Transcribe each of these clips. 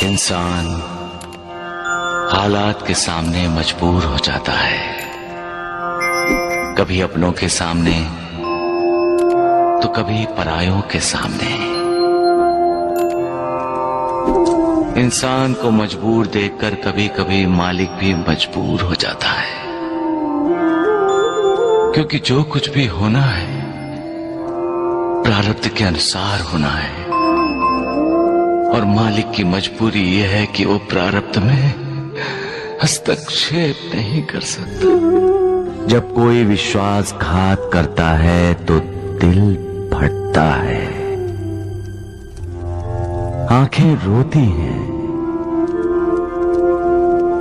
इंसान हालात के सामने मजबूर हो जाता है, कभी अपनों के सामने तो कभी परायों के सामने। इंसान को मजबूर देखकर कभी कभी मालिक भी मजबूर हो जाता है, क्योंकि जो कुछ भी होना है प्रारब्ध के अनुसार होना है, और मालिक की मजबूरी यह है कि वो प्रारब्ध में हस्तक्षेप नहीं कर सकता। जब कोई विश्वासघात करता है तो दिल फटता है, आंखें रोती हैं,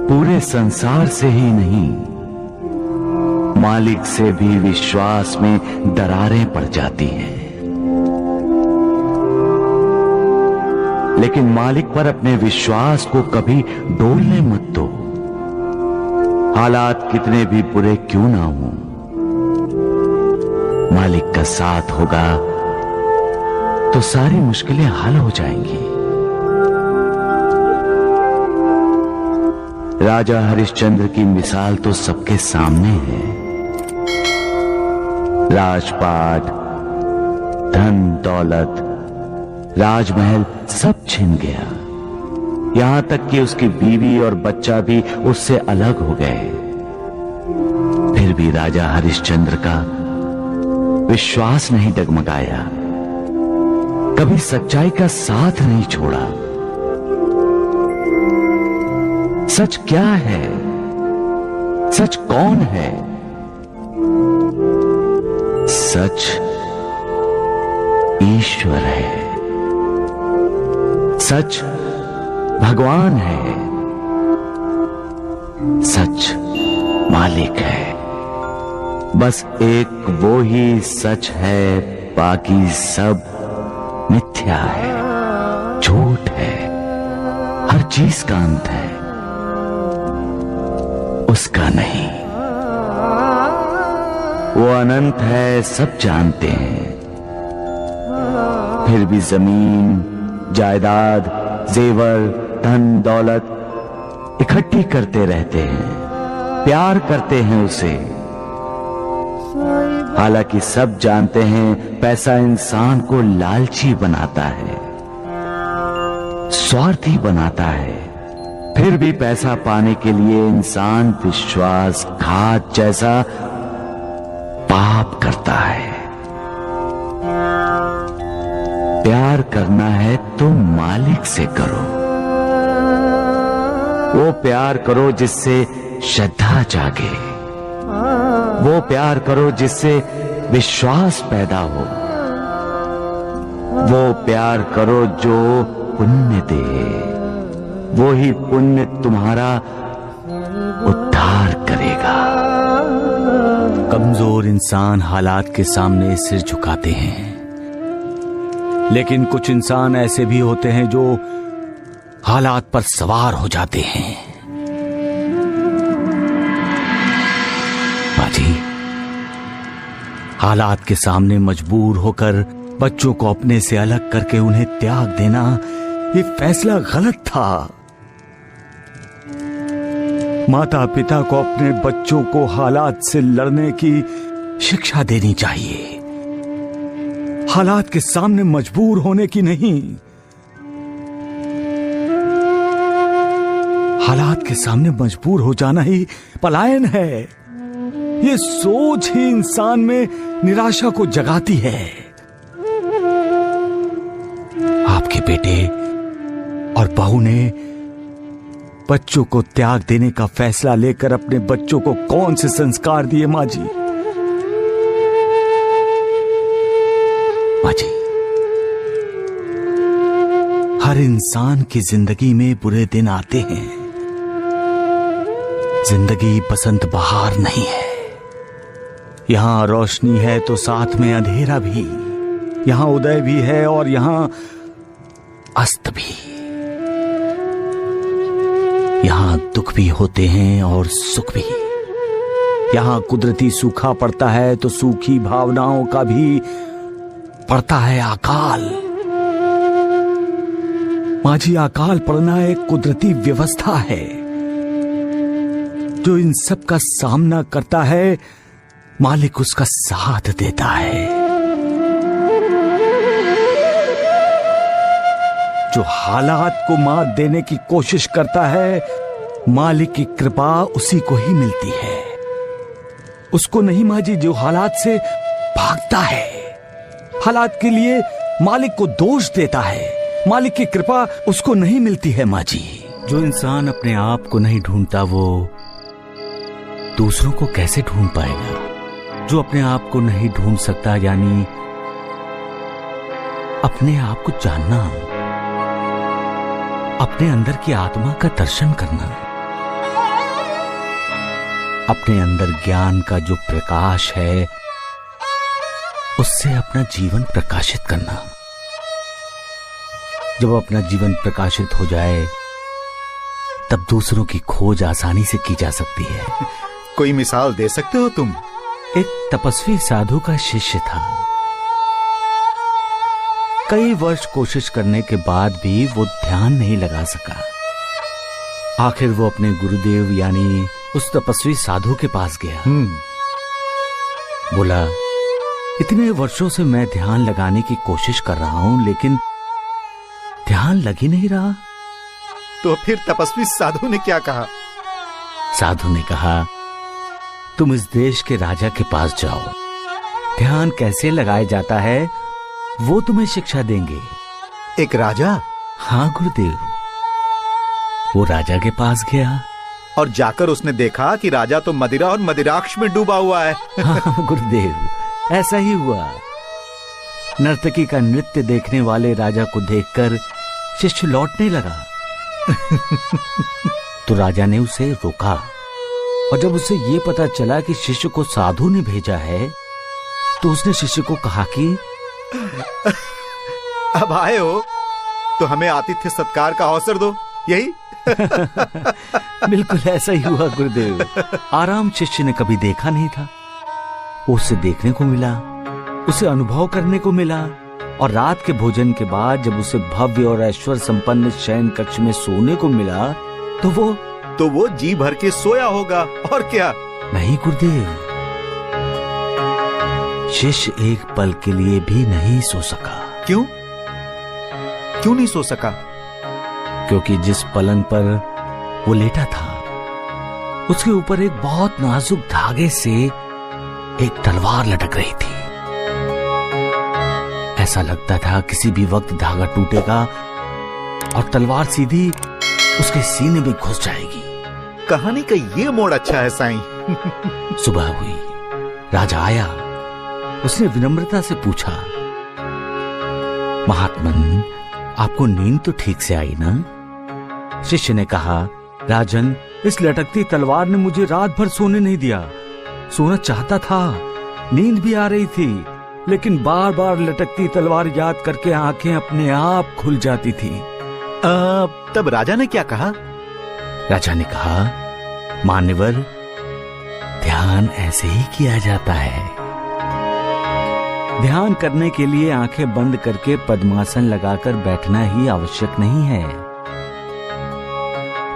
पूरे संसार से ही नहीं मालिक से भी विश्वास में दरारें पड़ जाती हैं। लेकिन मालिक पर अपने विश्वास को कभी डोलने मत दो। हालात कितने भी बुरे क्यों ना हों, मालिक का साथ होगा तो सारी मुश्किलें हल हो जाएंगी। राजा हरिश्चंद्र की मिसाल तो सबके सामने है। राजपाट, धन दौलत, राजमहल सब छिन गया, यहां तक कि उसकी बीवी और बच्चा भी उससे अलग हो गए। फिर भी राजा हरिश्चंद्र का विश्वास नहीं डगमगाया, कभी सच्चाई का साथ नहीं छोड़ा। सच क्या है? सच कौन है? सच ईश्वर है, सच भगवान है, सच मालिक है। बस एक वो ही सच है, बाकी सब मिथ्या है, झूठ है। हर चीज का अंत है, उसका नहीं। वो अनंत है, सब जानते हैं, फिर भी जमीन, जायदाद, जेवर, धन दौलत इकट्ठी करते रहते हैं, प्यार करते हैं उसे। हालांकि सब जानते हैं पैसा इंसान को लालची बनाता है, स्वार्थी बनाता है। फिर भी पैसा पाने के लिए इंसान विश्वासघात जैसा पाप करता है। प्यार करना है तो मालिक से करो, वो प्यार करो जिससे श्रद्धा जागे, वो प्यार करो जिससे विश्वास पैदा हो, वो प्यार करो जो पुण्य दे, वो ही पुण्य तुम्हारा उद्धार करेगा। कमजोर इंसान हालात के सामने सिर झुकाते हैं, लेकिन कुछ इंसान ऐसे भी होते हैं जो हालात पर सवार हो जाते हैं। बाजी, हालात के सामने मजबूर होकर बच्चों को अपने से अलग करके उन्हें त्याग देना, ये फैसला गलत था। माता पिता को अपने बच्चों को हालात से लड़ने की शिक्षा देनी चाहिए, हालात के सामने मजबूर होने की नहीं। हालात के सामने मजबूर हो जाना ही पलायन है। ये सोच ही इंसान में निराशा को जगाती है। आपके बेटे और बहू ने बच्चों को त्याग देने का फैसला लेकर अपने बच्चों को कौन से संस्कार दिए मां जी? मां जी, हर इंसान की जिंदगी में बुरे दिन आते हैं। जिंदगी बसंत बहार नहीं है। यहां रोशनी है तो साथ में अंधेरा भी, यहां उदय भी है और यहां अस्त भी। यहां दुख भी होते हैं और सुख भी। यहां कुदरती सूखा पड़ता है तो सूखी भावनाओं का भी पड़ता है अकाल। माझी अकाल पड़ना एक कुदरती व्यवस्था है जो इन सब का सामना करता है, मालिक उसका साथ देता है। जो हालात को मात देने की कोशिश करता है, मालिक की कृपा उसी को ही मिलती है। उसको नहीं माजी जो हालात से भागता है। हालात के लिए मालिक को दोष देता है, मालिक की कृपा उसको नहीं मिलती है माजी। जो इंसान अपने आप को नहीं ढूंढता वो दूसरों को कैसे ढूंढ पाएगा? जो अपने आप को नहीं ढूंढ सकता यानी अपने आप को जानना, अपने अंदर की आत्मा का दर्शन करना, अपने अंदर ज्ञान का जो प्रकाश है उससे अपना जीवन प्रकाशित करना। जब अपना जीवन प्रकाशित हो जाए तब दूसरों की खोज आसानी से की जा सकती है। कोई मिसाल दे सकते हो तुम? एक तपस्वी साधु का शिष्य था। कई वर्ष कोशिश करने के बाद भी वो ध्यान नहीं लगा सका। आखिर वो अपने गुरुदेव यानी उस तपस्वी साधु के पास गया। बोला, इतने वर्षों से मैं ध्यान लगाने की कोशिश कर रहा हूं लेकिन ध्यान लग ही नहीं रहा। तो फिर तपस्वी साधु ने क्या कहा? साधु ने कहा, तुम इस देश के राजा के पास जाओ, ध्यान कैसे लगाया जाता है वो तुम्हें शिक्षा देंगे। एक राजा? हाँ गुरुदेव। वो राजा के पास गया और जाकर उसने देखा कि राजा तो मदिरा और मदिराक्ष में डूबा हुआ है। हाँ गुरुदेव, ऐसा ही हुआ। नर्तकी का नृत्य देखने वाले राजा को देखकर शिष्य लौटने लगा। तो राजा ने उसे रोका और जब उसे ये पता चला कि शिष्य को साधु ने भेजा है तो उसने शिष्य को कहा कि अब आए हो तो हमें आतिथ्य सत्कार का अवसर दो, यही? बिल्कुल ऐसा ही हुआ गुरुदेव। आराम शिष्य ने कभी देखा नहीं था, उसे देखने को मिला, उसे अनुभव करने को मिला। और रात के भोजन के बाद जब उसे भव्य और ऐश्वर्य संपन्न शयन कक्ष में सोने को मिला तो वो जी भर के सोया होगा और क्या? नहीं गुरुदेव, शिष्य एक पल के लिए भी नहीं सो सका। क्यों? क्यों नहीं सो सका? क्योंकि जिस पलंग पर वो लेटा था उसके ऊपर एक बहुत नाजुक धागे से एक तलवार लटक रही थी। ऐसा लगता था किसी भी वक्त धागा टूटेगा और तलवार सीधी उसके सीने में घुस जाएगी। कहानी का ये मोड़ अच्छा है साईं। सुबह हुई, राजा आया। उसने विनम्रता से पूछा, महात्मन आपको नींद तो ठीक से आई ना? शिष्य ने कहा, राजन इस लटकती तलवार ने मुझे रात भर सोने नहीं दिया। सोना चाहता था, नींद भी आ रही थी, लेकिन बार बार लटकती तलवार याद करके आंखें अपने आप खुल जाती थी। तब राजा ने क्या कहा? राजा ने कहा, मान्यवर ध्यान ऐसे ही किया जाता है। ध्यान करने के लिए आंखें बंद करके पद्मासन लगाकर बैठना ही आवश्यक नहीं है।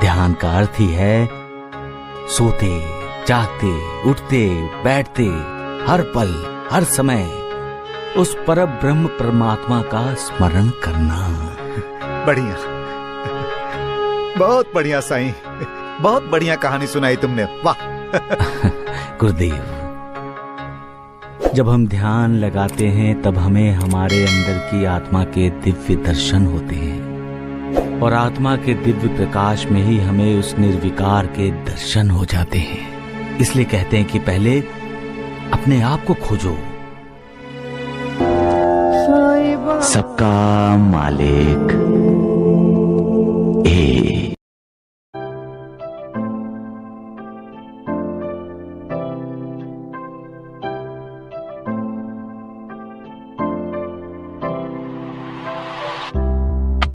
ध्यान का अर्थ ही है सोते, जागते, उठते, बैठते, हर पल, हर समय उस पर ब्रह्म परमात्मा का स्मरण करना। बढ़िया, बहुत बढ़िया साईं, बहुत बढ़िया कहानी सुनाई तुमने, वाह। गुरुदेव, जब हम ध्यान लगाते हैं तब हमें हमारे अंदर की आत्मा के दिव्य दर्शन होते हैं और आत्मा के दिव्य प्रकाश में ही हमें उस निर्विकार के दर्शन हो जाते हैं। इसलिए कहते हैं कि पहले अपने आप को खोजो। सबका मालिक एक।